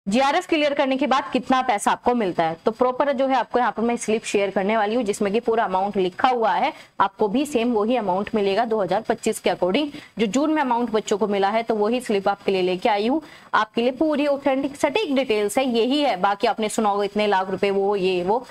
GRF clear करने के बाद कितना पैसा आपको मिलता है, तो प्रॉपर जो है आपको यहाँ पर मैं स्लिप शेयर करने वाली हूँ जिसमें कि पूरा अमाउंट लिखा हुआ है। आपको भी सेम वही अमाउंट मिलेगा 2025 के अकॉर्डिंग। जो जून में अमाउंट बच्चों को मिला है तो वही स्लिप आपके लिए लेके आई हूँ। आपके लिए पूरी ऑथेंटिक सटीक डिटेल्स है, यही है। बाकी आपने सुना होगा इतने लाख रुपए वो ये वो,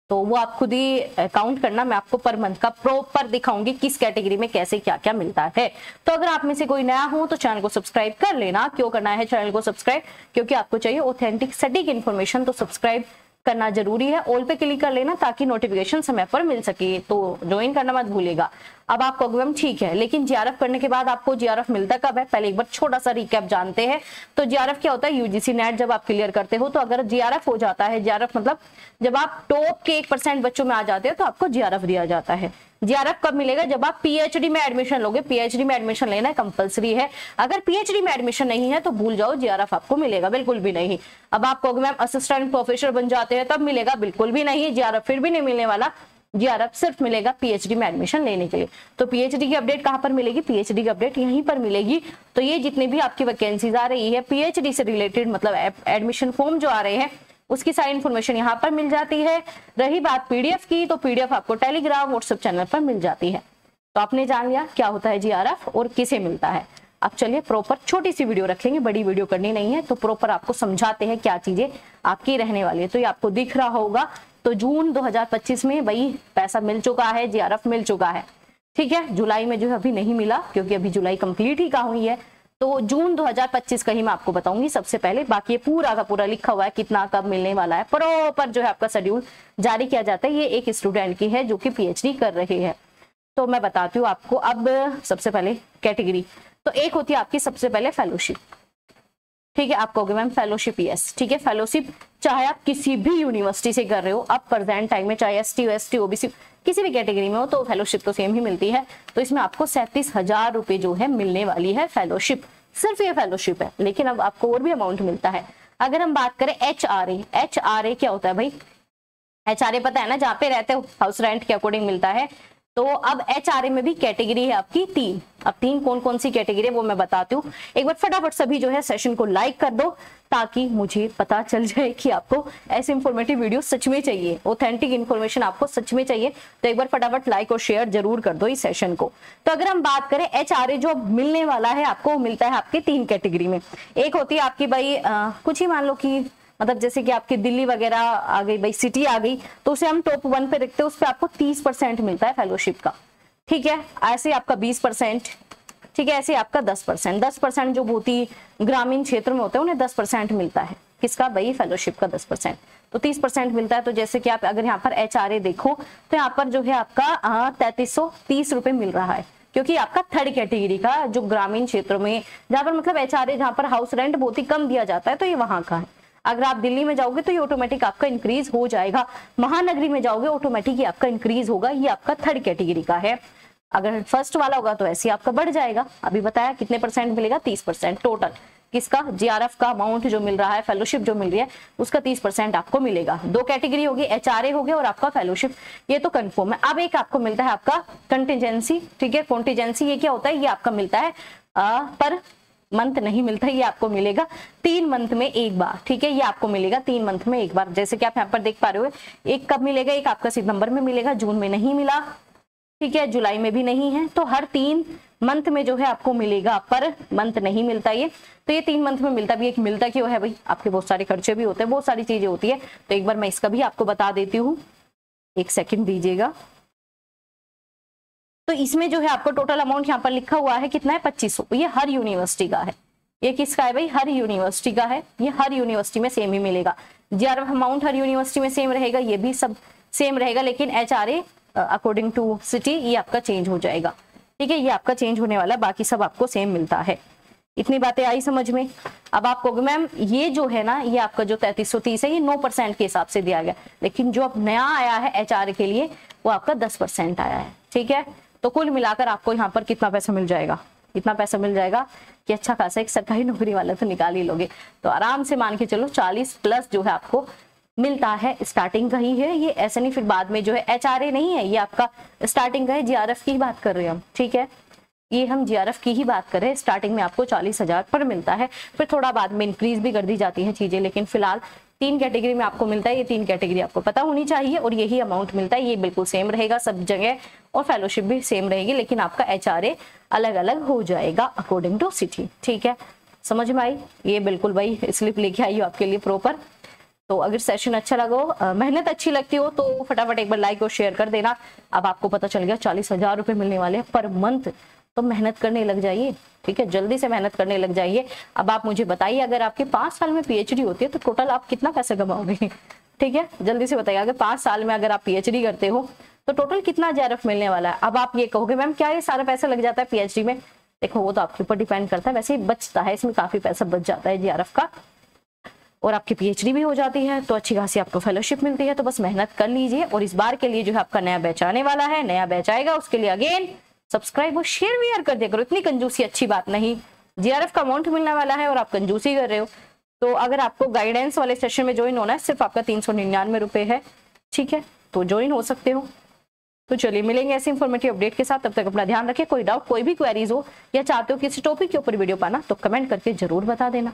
तो वो आप खुद ही काउंट करना। मैं आपको पर मंथ का प्रॉपर दिखाऊंगी किस कैटेगरी में कैसे क्या क्या मिलता है। तो अगर आप में से कोई नया हो तो चैनल को सब्सक्राइब कर लेना। क्यों करना है चैनल को सब्सक्राइब? क्योंकि आपको चाहिए ऑथेंटिक सटीक इन्फॉर्मेशन, तो सब्सक्राइब करना जरूरी है। ऑल पे क्लिक कर लेना ताकि नोटिफिकेशन समय पर मिल सके, तो ज्वाइन करना मत भूलिएगा। अब आपको मैम ठीक है, लेकिन जीआरएफ करने के बाद आपको जीआरएफ मिलता कब है? पहले एक बार छोटा सा रिकैप जानते हैं। तो जीआरएफ क्या होता है? यूजीसी नेट जब आप क्लियर करते हो तो अगर जीआरएफ हो जाता है, जीआरएफ मतलब जब आप टॉप के 1% बच्चों में आ जाते हो तो आपको जीआरएफ दिया जाता है। जीआरएफ कब मिलेगा? जब आप पीएचडी में एडमिशन लोगे। पीएचडी में एडमिशन लेना कंपलसरी है। अगर पीएचडी में एडमिशन नहीं है तो भूल जाओ, जीआरएफ आपको मिलेगा बिल्कुल भी नहीं। अब आप कहोगे मैम असिस्टेंट प्रोफेसर बन जाते हैं तब मिलेगा, बिल्कुल भी नहीं। जीआरएफ फिर भी नहीं मिलने वाला। जीआरएफ सिर्फ मिलेगा पीएचडी में एडमिशन लेने के लिए। तो पीएचडी की अपडेट कहां पर मिलेगी? पीएचडी की अपडेट यहीं पर मिलेगी। तो ये जितने भी आपकी वैकेंसीज आ रही है पीएचडी से रिलेटेड, मतलब एडमिशन फॉर्म जो आ रहे हैं उसकी सारी इन्फॉर्मेशन यहाँ पर मिल जाती है। रही बात पीडीएफ की, तो पीडीएफ आपको टेलीग्राम व्हाट्सएप चैनल पर मिल जाती है। तो आपने जान लिया क्या होता है जीआरएफ और किसे मिलता है। अब चलिए प्रॉपर छोटी सी वीडियो रखेंगे, बड़ी वीडियो करनी नहीं है। तो प्रॉपर आपको समझाते हैं क्या चीजें आपकी रहने वाली है। तो ये आपको दिख रहा होगा। तो जून 2025 में भाई पैसा मिल चुका है, जीआरएफ मिल चुका है, ठीक है। जुलाई में जो है अभी नहीं मिला क्योंकि अभी जुलाई कंप्लीट ही कहाँ हुई है। तो जून 2025 का ही मैं आपको बताऊंगी सबसे पहले। बाकी ये पूरा का पूरा लिखा हुआ है कितना कब मिलने वाला है, प्रॉपर जो है आपका शेड्यूल जारी किया जाता है। ये एक स्टूडेंट की है जो कि पीएचडी कर रहे हैं। तो मैं बताती हूँ आपको। अब सबसे पहले कैटेगरी, तो एक होती है आपकी सबसे पहले फेलोशिप, ठीक है। आप कहोगे मैम फेलोशिप, यस ठीक है। फेलोशिप चाहे आप किसी भी यूनिवर्सिटी से कर रहे हो, अब प्रेजेंट टाइम में चाहे एसटी एसटी ओबीसी किसी भी कैटेगरी में हो तो फेलोशिप तो सेम ही मिलती है। तो इसमें आपको 37,000 रुपए जो है मिलने वाली है फेलोशिप। सिर्फ ये फेलोशिप है, लेकिन अब आपको और भी अमाउंट मिलता है। अगर हम बात करें एचआरए, एचआरए क्या होता है भाई? एचआरए पता है ना, जहाँ पे रहते हो हाउस रेंट के अकॉर्डिंग मिलता है। तो अब एचआरए में भी कैटेगरी है आपकी 3। अब 3 कौन कौन सी कैटेगरी है वो मैं बताती हूँ। एक बार फटाफट सभी जो है सेशन को लाइक कर दो ताकि मुझे पता चल जाए कि आपको ऐसे इंफॉर्मेटिव वीडियो सच में चाहिए, ऑथेंटिक इन्फॉर्मेशन आपको सच में चाहिए। तो एक बार फटाफट लाइक और शेयर जरूर कर दो इस सेशन को। तो अगर हम बात करें एचआरए जो मिलने वाला है आपको, मिलता है आपके 3 कैटेगरी में। एक होती है आपकी भाई कुछ ही मान लो कि मतलब जैसे कि आपकी दिल्ली वगैरह आ गई, भाई सिटी आ गई, तो उसे हम टॉप 1 पे रखते हैं। उस पर आपको 30% मिलता है फेलोशिप का, ठीक है। ऐसे आपका 20%, ठीक है। ऐसे आपका 10%, 10% जो बहुत ही ग्रामीण क्षेत्र में होते हैं उन्हें 10% मिलता है। किसका भाई? फेलोशिप का 10%। तो 30% मिलता है। तो जैसे कि आप अगर यहाँ पर एचआरए देखो तो यहाँ पर जो है आपका 3330 रुपए मिल रहा है, क्योंकि आपका 3rd कैटेगरी का जो ग्रामीण क्षेत्रों में जहां पर मतलब एचआरए जहां पर हाउस रेंट बहुत ही कम दिया जाता है तो ये वहां का है। अगर आप दिल्ली में जाओगे तो ये ऑटोमेटिक आपका इंक्रीज हो जाएगा। महानगरी में जाओगे ऑटोमेटिक ही आपका इंक्रीज होगा। ये आपका 3rd कैटेगरी का है। अगर फर्स्ट वाला होगा तो ऐसे आपका बढ़ जाएगा। अभी बताया कितने परसेंट मिलेगा? 30% टोटल। किसका? जीआरएफ का अमाउंट जो मिल रहा है, फेलोशिप जो मिल रही है उसका 30% आपको मिलेगा। 2 कैटेगरी होगी, एचआरए हो गया और आपका फेलोशिप, ये तो कंफर्म है। अब एक आपको मिलता है आपका कंटिजेंसी, ठीक है। कॉन्टिजेंसी ये क्या होता है? ये आपका मिलता है पर मंथ नहीं मिलता, ये आपको मिलेगा 3 मंथ में एक बार, ठीक है। ये आपको मिलेगा 3 मंथ में एक बार। जैसे कि आप यहाँ पर देख पा रहे हो, एक कब मिलेगा? एक आपका सितंबर में मिलेगा, जून में नहीं मिला, ठीक है, जुलाई में भी नहीं है। तो हर 3 मंथ में जो है आपको मिलेगा, पर मंथ नहीं मिलता ये। तो ये 3 मंथ में मिलता भी। एक मिलता क्यों है भाई? आपके बहुत सारे खर्चे भी होते हैं, बहुत सारी चीजें होती है। तो एक बार मैं इसका भी आपको बता देती हूँ, एक सेकेंड दीजिएगा। तो इसमें जो है आपको टोटल अमाउंट यहाँ पर लिखा हुआ है कितना है? 2500। ये हर यूनिवर्सिटी का है। ये किसका है भाई? हर यूनिवर्सिटी का है। ये हर यूनिवर्सिटी में सेम ही मिलेगा। जीआरएफ अमाउंट हर यूनिवर्सिटी में सेम रहेगा, ये भी सब सेम रहेगा, लेकिन एचआरए अकॉर्डिंग टू सिटी ये आपका चेंज हो जाएगा, ठीक है। ये आपका चेंज होने वाला है, बाकी सब आपको सेम मिलता है। इतनी बातें आई समझ में? अब आप कहोगे मैम ये जो है ना, ये आपका जो 3330 है ये 9% के हिसाब से दिया गया, लेकिन जो अब नया आया है एचआरए के लिए वो आपका 10% आया है, ठीक है। तो कुल मिलाकर आपको यहाँ पर कितना पैसा मिल जाएगा? इतना पैसा मिल जाएगा कि अच्छा खासा एक सरकारी नौकरी वाला तो निकाल ही लोगे। तो आराम से मान के चलो 40+ जो है आपको मिलता है। स्टार्टिंग का ही है ये, ऐसा नहीं फिर बाद में जो है एचआरए नहीं है, ये आपका स्टार्टिंग का है। जीआरएफ की बात कर रहे हैं हम, ठीक है। ये हम जीआरएफ की ही बात करें, स्टार्टिंग में आपको 40,000 पर मिलता है, फिर थोड़ा बाद में इंक्रीज भी कर दी जाती है चीजें, लेकिन फिलहाल 3 कैटेगरी में आपको मिलता है। ये 3 कैटेगरी आपको पता होनी चाहिए और यही अमाउंट मिलता है। ये बिल्कुल सेम रहेगा सब जगह और फेलोशिप भी सेम रहेगी, लेकिन आपका HRA अलग अलग हो जाएगा अकॉर्डिंग टू सिटी। ठीक है, समझ में आई? ये बिल्कुल भाई स्लिप लेके आई हो आपके लिए प्रॉपर। तो अगर सेशन अच्छा लगा हो, मेहनत अच्छी लगती हो तो फटाफट एक बार लाइक और शेयर कर देना। अब आपको पता चल गया 40,000 रुपए मिलने वाले हैं पर मंथ, तो मेहनत करने लग जाइए। ठीक है, जल्दी से मेहनत करने लग जाइए। अब आप मुझे बताइए, अगर आपके 5 साल में PhD होती है तो टोटल आप कितना पैसा कमाओगे? ठीक है, जल्दी से बताइए, अगर 5 साल में अगर आप PhD करते हो तो टोटल कितना JRF मिलने वाला है? अब आप ये कहोगे मैम क्या ये सारा पैसा लग जाता है PhD में? देखो वो तो आपके ऊपर डिपेंड करता है, वैसे ही बचता है, इसमें काफी पैसा बच जाता है JRF का, और आपकी PhD भी हो जाती है तो अच्छी खासी आपको फेलोशिप मिलती है। तो बस मेहनत कर लीजिए। और इस बार के लिए जो है आपका नया बैच आने वाला है, नया बैच आएगा, उसके लिए अगेन सब्सक्राइब और शेयर भी कर दिया करो। इतनी कंजूसी अच्छी बात नहीं, JRF का अमाउंट मिलने वाला है और आप कंजूसी कर रहे हो। तो अगर आपको गाइडेंस वाले सेशन में ज्वाइन होना है, सिर्फ आपका 399 रुपए है। ठीक है, तो ज्वाइन हो सकते हो। तो चलिए मिलेंगे ऐसे इंफॉर्मेटिव अपडेट के साथ, तब तक अपना ध्यान रखिए। कोई डाउट, कोई भी क्वेरीज हो या चाहते हो किसी टॉपिक के ऊपर वीडियो पाना तो कमेंट करके जरूर बता देना।